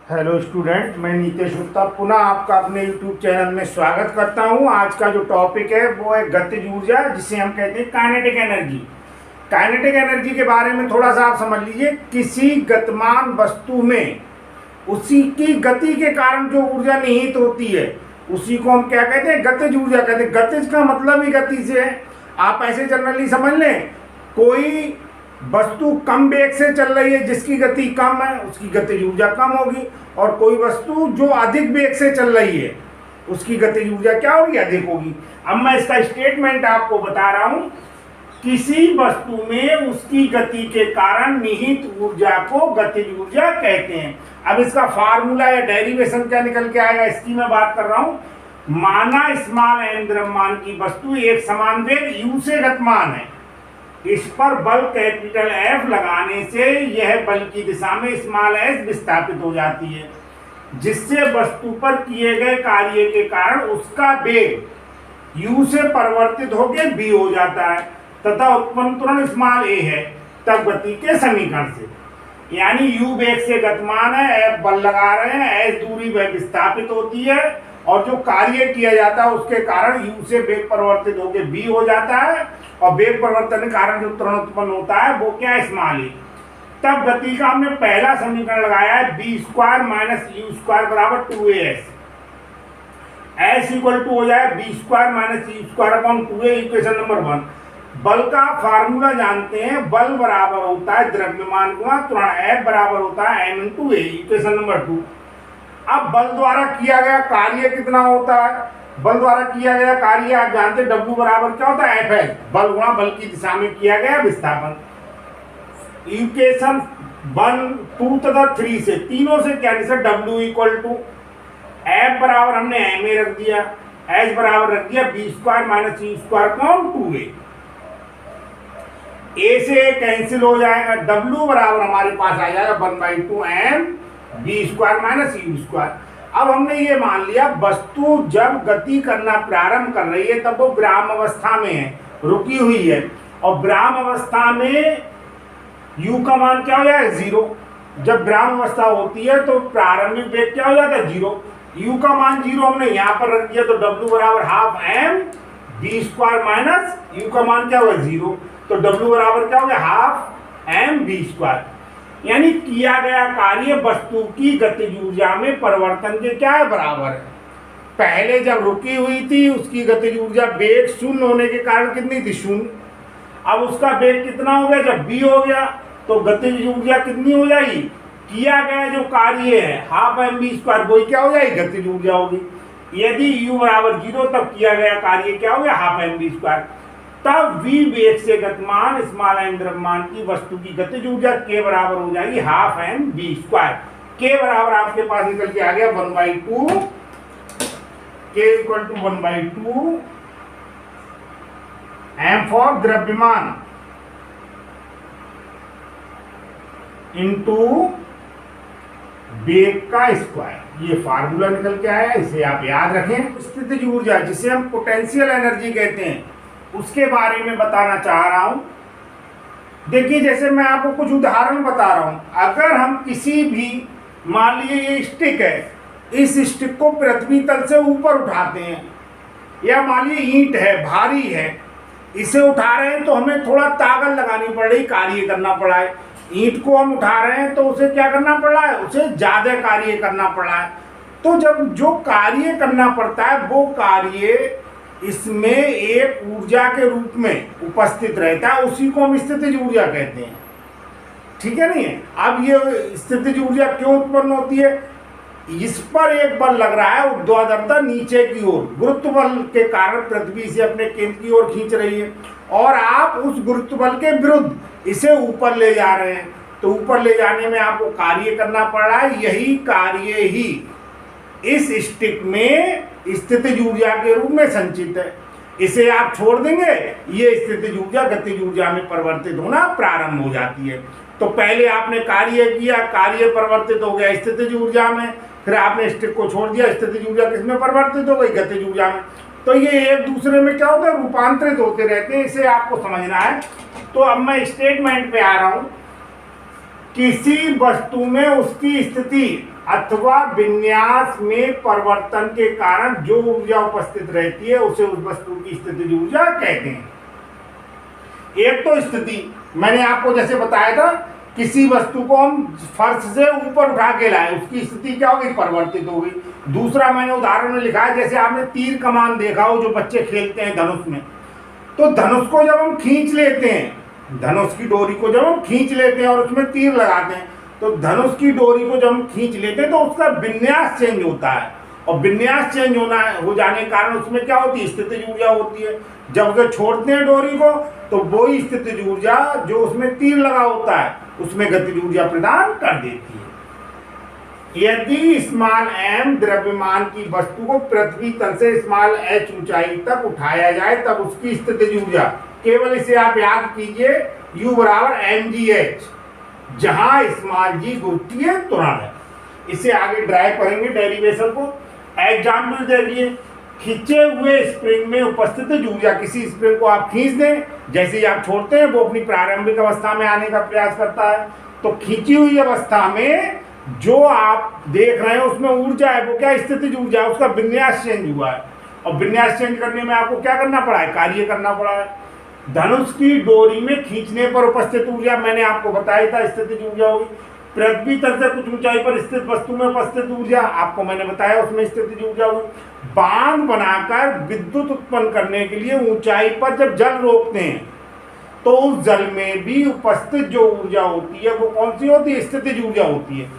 Hello student, मैं नीतीश गुप्ता पुनः आपका अपने यूट्यूब चैनल में स्वागत करता हूं। आज का जो टॉपिक है वो है गतिज ऊर्जा, जिसे हम कहते हैं काइनेटिक एनर्जी। काइनेटिक एनर्जी के बारे में थोड़ा सा आप समझ लीजिए। किसी गतिमान वस्तु में उसी की गति के कारण जो ऊर्जा निहित होती है उसी को हम क्या कहते हैं? गतिज ऊर्जा कहते हैं। गतिज का मतलब ही गति से है। आप ऐसे जनरली समझ लें, कोई वस्तु कम वेग से चल रही है, जिसकी गति कम है उसकी गतिज ऊर्जा कम होगी, और कोई वस्तु जो अधिक वेग से चल रही है उसकी गतिज ऊर्जा क्या होगी? अधिक होगी। अब मैं इसका स्टेटमेंट आपको बता रहा हूं। किसी वस्तु में उसकी गति के कारण निहित ऊर्जा को गतिज ऊर्जा कहते हैं। अब इसका फार्मूला या डेरिवेशन क्या निकल के आएगा, इसकी मैं बात कर रहा हूं। माना स्मॉल एन द्रव्यमान की वस्तु एक समान वेग u से गतिमान है। इस पर बल कैपिटल F लगाने से यह बल की दिशा में स्मॉल s विस्थापित हो जाती है, जिससे वस्तु पर किए गए कार्य के कारण उसका वेग u से परिवर्तित होकर v हो जाता है तथा उत्पन्न त्वरण स्मॉल a है। तब गति के समीकरण से, यानी u वेग से गतिमान है, F बल लगा रहे हैं, s दूरी वह विस्थापित होती है, और जो कार्य किया जाता है उसके कारण u से वेग परिवर्तित होकर v हो जाता है, और वेग परिवर्तन के कारण जो त्वरण उत्पन्न होता है वो क्या है? स्मॉल ए। तब गति का हमने पहला समीकरण लगाया है b² माइनस u² बराबर 2as। s इक्वल टू हो जाए b² minus u² upon 2a, equation number 1। बल का फार्मूला जानते हैं, बल बराबर होता है द्रव्यमान गुणा त्वरण, F बराबर होता है m × a, इक्वेशन नंबर 2। अब बल द्वारा किया गया कार्य कितना होता है? बल द्वारा किया गया कार्य आप जानते हैं, W बराबर क्या होता है? Fs, बल गुणा बल की दिशा में किया गया विस्थापन। इक्वेशन 1, 2 तथा 3 से, तीनों से क्या निकला? W इक्वल टू F बराबर हमने ma रख दिया, S बराबर रख दिया b² minus u² upon 2a। a से a कैंसिल हो जाएगा, W बराबर हमारे पास आ जाएगा 1/2 m b² माइनस u²। अब हमने ये मान लिया वस्तु जब गति करना प्रारंभ कर रही है तब वो विराम अवस्था में है, रुकी हुई है, और विराम अवस्था में u का मान क्या हो जाएगा? 0। जब विराम अवस्था होती है तो प्रारंभिक वेग क्या हो जाता है? 0। u का मान 0 हमने यहाँ पर रख दिया, तो w बराबर ½ m b² माइनस u का मान क्या होगा? 0। तो w बराबर क्या हो गया? ½ m b²। यानी किया गया कार्य वस्तु की गतिज ऊर्जा में परिवर्तन के क्या है? बराबर है। पहले जब रुकी हुई थी उसकी गतिज ऊर्जा वेग 0 होने के कारण कितनी थी? 0। अब उसका वेग कितना हो गया? जब v हो गया तो गतिज ऊर्जा कितनी हो जाएगी? किया गया जो कार्य है ½ m b², वही क्या हो जाएगी? गतिज ऊर्जा होगी। यदि u बराबर 0 तब किया गया कार्य क्या हो गया? ½ m b²। तब v वेग से गतिमान स्मॉल n द्रव्यमान की वस्तु की गतिज ऊर्जा k बराबर हो जाएगी ½ m b²। k बराबर आपके पास निकल के आ गया 1/2, k equal to 1/2 m for द्रव्यमान इंटू वेग का स्क्वायर। ये फार्मूला निकल के आया, इसे आप याद रखें। स्थितिज ऊर्जा, जिसे हम पोटेंशियल एनर्जी कहते हैं, उसके बारे में बताना चाह रहा हूं। देखिए, जैसे मैं आपको कुछ उदाहरण बता रहा हूं। अगर हम किसी भी, मान लीजिए ये स्टिक है, इस स्टिक को पृथ्वी तल से ऊपर उठाते हैं, या मान लीजिए ईंट है, भारी है, इसे उठा रहे हैं तो हमें थोड़ा ताकत लगानी पड़ रही, कार्य करना पड़ा है। ईंट को हम उठा रहे हैं तो उसे क्या करना पड़ रहा है? उसे ज्यादा कार्य करना पड़ा है। तो जब जो कार्य करना पड़ता है वो कार्य इसमें एक ऊर्जा के रूप में उपस्थित रहता है, उसी को हम स्थितिज ऊर्जा कहते हैं। ठीक है नहीं? अब ये स्थितिज ऊर्जा क्यों उत्पन्न होती है? इस पर एक बल लग रहा है, ऊर्ध्वाधरता नीचे की ओर, गुरुत्व बल के कारण पृथ्वी से अपने केंद्र की ओर खींच रही है, और आप उस गुरुत्व बल के विरुद्ध इसे ऊपर ले जा रहे हैं। तो ऊपर ले जाने में आपको कार्य करना पड़ रहा है। यही कार्य ही इस स्टिक में स्थितिज ऊर्जा के रूप में संचित है। इसे आप छोड़ देंगे, ये स्थितिज ऊर्जा गतिज ऊर्जा में परिवर्तित होना प्रारंभ हो जाती है। तो पहले आपने कार्य किया, कार्य परिवर्तित हो गया स्थितिज ऊर्जा में, फिर आपने स्टिक को छोड़ दिया, स्थितिज ऊर्जा किसमें परिवर्तित हो गई? गतिज ऊर्जा में। तो ये एक दूसरे में क्या होता है? रूपांतरित होते रहते हैं। इसे आपको समझना है। तो अब मैं स्टेटमेंट पे आ रहा हूं। किसी वस्तु में उसकी स्थिति अथवा विन्यास में परिवर्तन के कारण जो ऊर्जा उपस्थित रहती है उसे उस वस्तु की स्थितिज ऊर्जा कहते हैं। एक तो स्थिति, मैंने आपको जैसे बताया था, किसी वस्तु को हम फर्श से ऊपर उठा के लाए, उसकी स्थिति क्या होगी, परिवर्तित होगी। दूसरा मैंने उदाहरण में लिखा है, जैसे आपने तीर कमान देखा हो जो बच्चे खेलते हैं धनुष में, तो धनुष को जब हम खींच लेते हैं, धनुष की डोरी को जब हम खींच लेते हैं और उसमें तीर लगाते हैं, तो धनुष की डोरी को जब हम खींच लेते हैं तो उसका विन्यास चेंज होता है, और विन्यास चेंज हो जाने के कारण उसमें क्या होती है, स्थितिज ऊर्जा होती है। जब उसे छोड़ते हैं डोरी को तो वही स्थितिज ऊर्जा जो उसमें तीर लगा होता है उसमें गतिज ऊर्जा प्रदान कर देती है। यदि स्मॉल m द्रव्यमान की वस्तु को पृथ्वी तल से स्मॉल h ऊंचाई तक उठाया जाए तब उसकी स्थितिज ऊर्जा, केवल इसे आप याद कीजिए, U बराबर mgh, जहां स्मॉल g गुरुत्वीय त्वरण है। इसे आगे ड्राइव करेंगे डेरिवेशन को। एग्जाम्पल देखिए, खींचे हुए स्प्रिंग में उपस्थित ऊर्जा, किसी स्प्रिंग को आप खींच दें, जैसे ही आप छोड़ते हैं वो अपनी प्रारंभिक अवस्था में आने का प्रयास करता है, तो खींची हुई अवस्था में जो आप देख रहे हैं उसमें ऊर्जा है, वो क्या, स्थितिज ऊर्जा है, उसका विन्यास चेंज हुआ है। और विन्यास चेंज करने में आपको क्या करना पड़ा है, कार्य करना पड़ा है। धनुष की डोरी में खींचने पर उपस्थित ऊर्जा मैंने आपको बताया था स्थितिज ऊर्जा होगी। पृथ्वी तल से कुछ ऊंचाई पर स्थित वस्तु में उपस्थित ऊर्जा आपको मैंने बताया, उसमें स्थितिज ऊर्जा होगी। बांध बनाकर विद्युत उत्पन्न करने के लिए ऊंचाई पर जब जल रोकते हैं तो उस जल में भी उपस्थित जो ऊर्जा होती है वो कौन सी होती है, स्थितिज ऊर्जा होती है।